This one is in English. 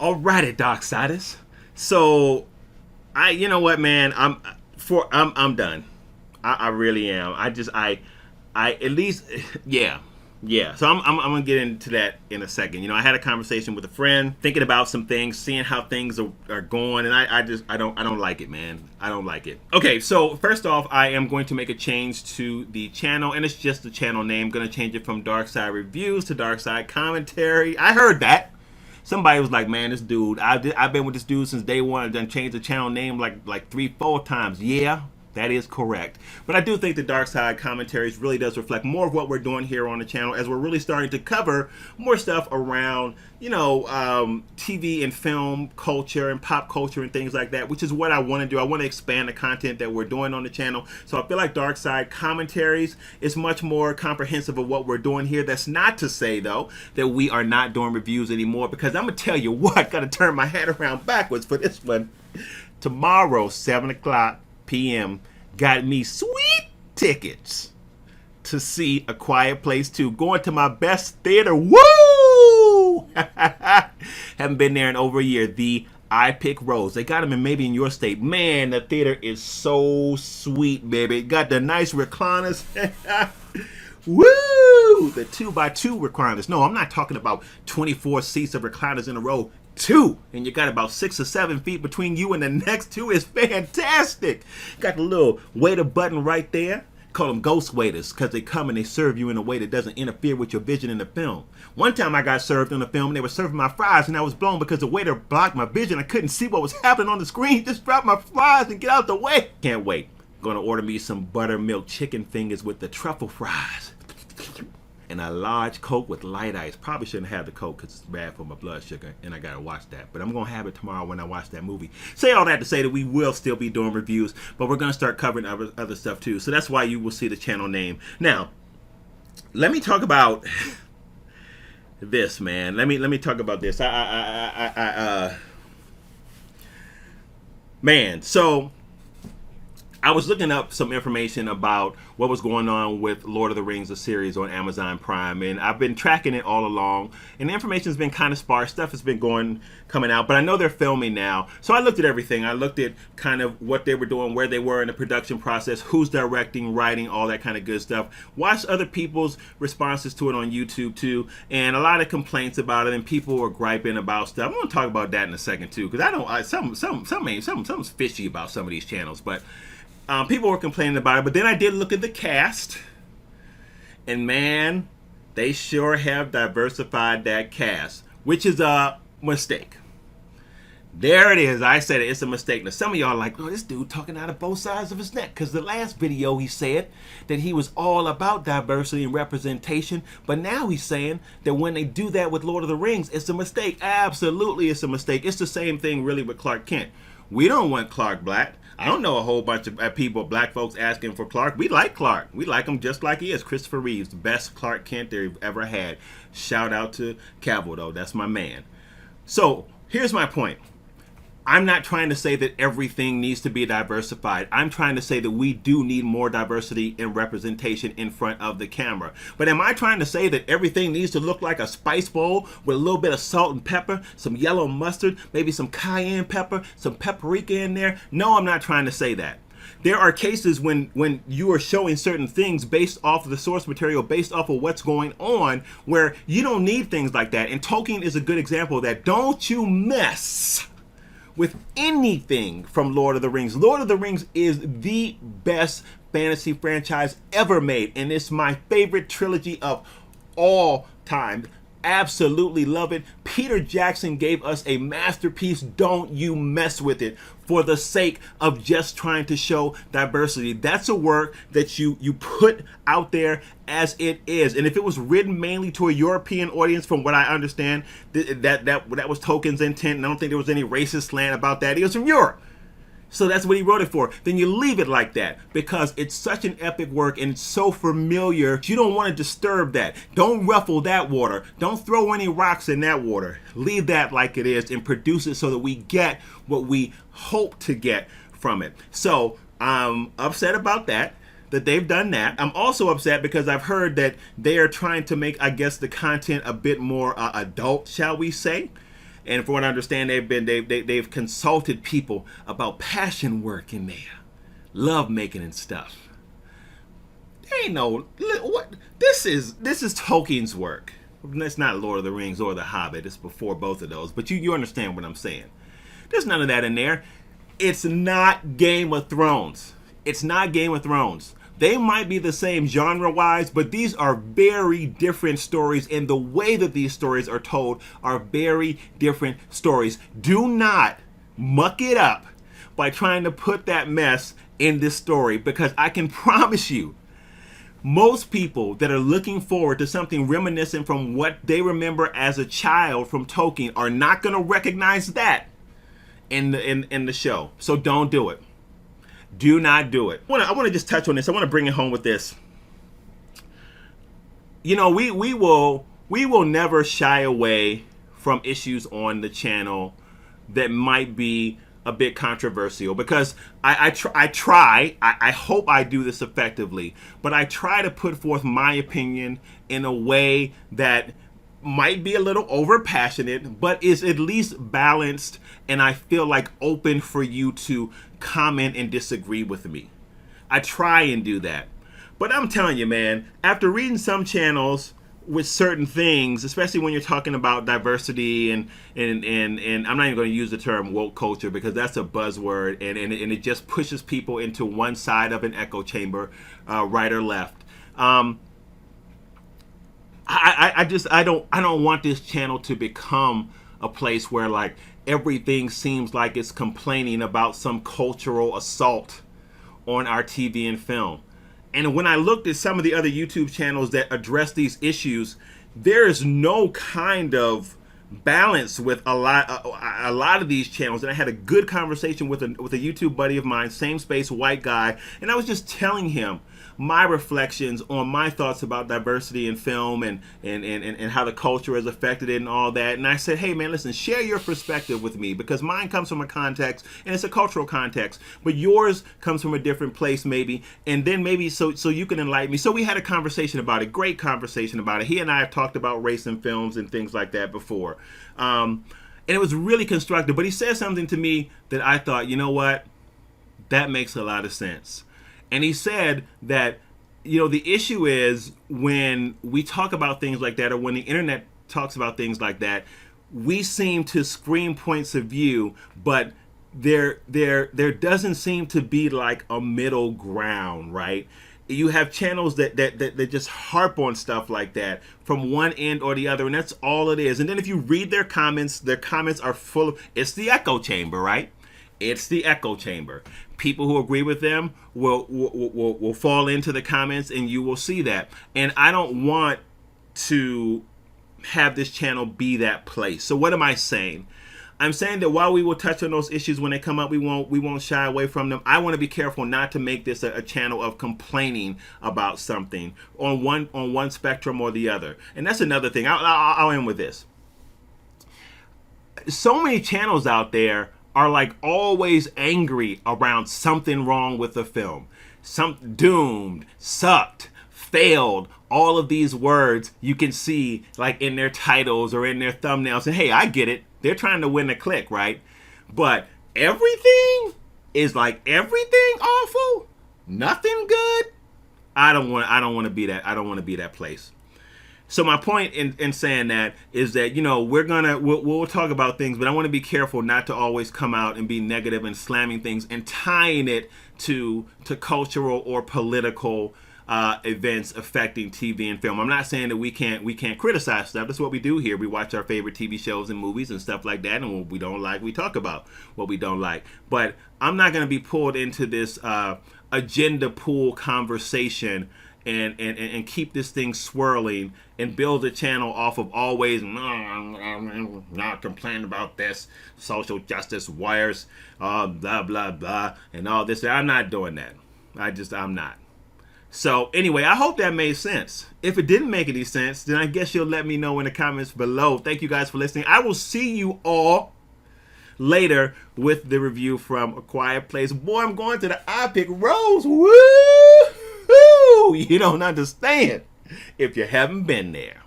Alrighty, Darksiders. So, you know what, man? I'm done. I really am. At least, yeah. Yeah, so I'm gonna get into that in a second. I had a conversation with a friend, thinking about some things, seeing how things are going, and I don't like it, man. I don't like it. Okay, so first off, I am going to make a change to the channel, and it's just the channel name. Gonna change it from Darkside Reviews to Darkside Commentary. I heard that. Somebody was like, man, this dude, I've been with this dude since day one. I've done changed the channel name like 3-4 times. Yeah, that is correct. But I do think the Dark Side Commentaries really does reflect more of what we're doing here on the channel, as we're really starting to cover more stuff around, TV and film culture and pop culture and things like that, which is what I want to do. I want to expand the content that we're doing on the channel. So I feel like Dark Side Commentaries is much more comprehensive of what we're doing here. That's not to say, though, that we are not doing reviews anymore, because I'm going to tell you what, got to turn my head around backwards for this one. Tomorrow, 7 o'clock p.m., got me sweet tickets to see A Quiet Place 2. Going to my best theater. Woo! Haven't been there in over a year. The iPic Rose. They got them maybe in your state. Man, the theater is so sweet, baby. Got the nice recliners. Woo! The 2x2 recliners. No, I'm not talking about 24 seats of recliners in a row. 2, and you got about 6 or 7 feet between you and the next 2. Is fantastic. Got the little waiter button right there. Call them ghost waiters, because they come and they serve you in a way that doesn't interfere with your vision in the film. One time I got served in the film, and they were serving my fries, and I was blown because the waiter blocked my vision. I couldn't see what was happening on the screen. Just drop my fries and get out the way. Can't wait. Gonna order me some buttermilk chicken fingers with the truffle fries. And a large Coke with light ice. Probably shouldn't have the Coke because it's bad for my blood sugar, and I gotta watch that. But I'm gonna have it tomorrow when I watch that movie. Say all that to say that we will still be doing reviews, but we're gonna start covering other stuff too. So that's why you will see the channel name. Now, let me talk about this, man. Let me talk about this. Man, so I was looking up some information about what was going on with Lord of the Rings, the series on Amazon Prime, and I've been tracking it all along, and the information's been kind of sparse. Stuff has been coming out, but I know they're filming now. So I looked at everything. I looked at kind of what they were doing, where they were in the production process, who's directing, writing, all that kind of good stuff. Watched other people's responses to it on YouTube too, and a lot of complaints about it, and people were griping about stuff. I'm going to talk about that in a second too, because something's fishy about some of these channels, but people were complaining about it. But then I did look at the cast, and man, they sure have diversified that cast, which is a mistake. There it is. I said it. It's a mistake. Now, some of y'all are like, oh, this dude talking out of both sides of his neck, because the last video he said that he was all about diversity and representation, but now he's saying that when they do that with Lord of the Rings, it's a mistake. Absolutely, it's a mistake. It's the same thing really with Clark Kent. We don't want Clark black. I don't know a whole bunch of people, black folks, asking for Clark. We like Clark. We like him just like he is. Christopher Reeves, the best Clark Kent they've ever had. Shout out to Cavill, though. That's my man. So here's my point. I'm not trying to say that everything needs to be diversified. I'm trying to say that we do need more diversity and representation in front of the camera. But am I trying to say that everything needs to look like a spice bowl with a little bit of salt and pepper, some yellow mustard, maybe some cayenne pepper, some paprika in there? No, I'm not trying to say that. There are cases when you are showing certain things based off of the source material, based off of what's going on, where you don't need things like that. And Tolkien is a good example of that. Don't you mess with anything from Lord of the Rings. Lord of the Rings is the best fantasy franchise ever made, and it's my favorite trilogy of all time. Absolutely love it. Peter Jackson gave us a masterpiece. Don't you mess with it for the sake of just trying to show diversity. That's a work that you put out there as it is. And if it was written mainly to a European audience, from what I understand, that was Tolkien's intent, and I don't think there was any racist slant about that. He was from Europe. So that's what he wrote it for. Then you leave it like that, because it's such an epic work and it's so familiar. You don't want to disturb that. Don't ruffle that water. Don't throw any rocks in that water. Leave that like it is and produce it so that we get what we hope to get from it. So I'm upset about that they've done that. I'm also upset because I've heard that they are trying to make, I guess, the content a bit more adult, shall we say. And from what I understand, they've consulted people about passion work in there, love making and stuff. There ain't no what this is. This is Tolkien's work. It's not Lord of the Rings or The Hobbit. It's before both of those. But you understand what I'm saying. There's none of that in there. It's not Game of Thrones. It's not Game of Thrones. They might be the same genre-wise, but these are very different stories, and the way that these stories are told are very different stories. Do not muck it up by trying to put that mess in this story, because I can promise you, most people that are looking forward to something reminiscent from what they remember as a child from Tolkien are not going to recognize that in the show. So don't do it. Do not do it. I want to just touch on this. I want to bring it home with this. You know, we will never shy away from issues on the channel that might be a bit controversial, because I hope I do this effectively, but I try to put forth my opinion in a way that might be a little over passionate, but is at least balanced, and I feel like open for you to comment and disagree with me. I try and do that. But I'm telling you, man, after reading some channels with certain things, especially when you're talking about diversity and I'm not even going to use the term woke culture, because that's a buzzword, and it just pushes people into one side of an echo chamber, right or left. I don't want this channel to become a place where like everything seems like it's complaining about some cultural assault on our TV and film. And when I looked at some of the other YouTube channels that address these issues, there is no kind of balance with a lot of these channels. And I had a good conversation with a YouTube buddy of mine, same space white guy, and I was just telling him my reflections on my thoughts about diversity in film and how the culture has affected it and all that. And I said, hey man, listen, share your perspective with me, because mine comes from a context and it's a cultural context, but yours comes from a different place maybe, and then maybe so you can enlighten me. So we had a conversation about it, great conversation about it. He and I have talked about race in films and things like that before. And it was really constructive, but he said something to me that I thought, you know what, that makes a lot of sense. And he said that, you know, the issue is when we talk about things like that, or when the internet talks about things like that, we seem to scream points of view, but there doesn't seem to be like a middle ground, right? You have channels that just harp on stuff like that from one end or the other, and that's all it is. And then if you read their comments are full of, it's the echo chamber, right? It's the echo chamber. People who agree with them will fall into the comments, and you will see that. And I don't want to have this channel be that place. So what am I saying? I'm saying that while we will touch on those issues when they come up, we won't shy away from them. I want to be careful not to make this a channel of complaining about something on one spectrum or the other. And that's another thing. I'll end with this. So many channels out there are like always angry around something wrong with the film. Some doomed, sucked, failed, all of these words you can see like in their titles or in their thumbnails. And hey, I get it. They're trying to win a click, right? But everything is like everything awful, nothing good. I don't want to be that. I don't want to be that place. So my point in saying that is that, you know, we'll talk about things, but I want to be careful not to always come out and be negative and slamming things and tying it to cultural or political events affecting TV and film. I'm not saying that we can't criticize stuff. That's what we do here. We watch our favorite TV shows and movies and stuff like that, and what we don't like, we talk about what we don't like. But I'm not going to be pulled into this agenda pool conversation and keep this thing swirling and build a channel off of always not complaining about this, social justice warriors, blah, blah, blah, and all this. I'm not doing that. I'm not. So anyway, I hope that made sense. If it didn't make any sense, then I guess you'll let me know in the comments below. Thank you guys for listening. I will see you all later with the review from A Quiet Place. Boy, I'm going to the iPic Rose. Woo! You don't understand if you haven't been there.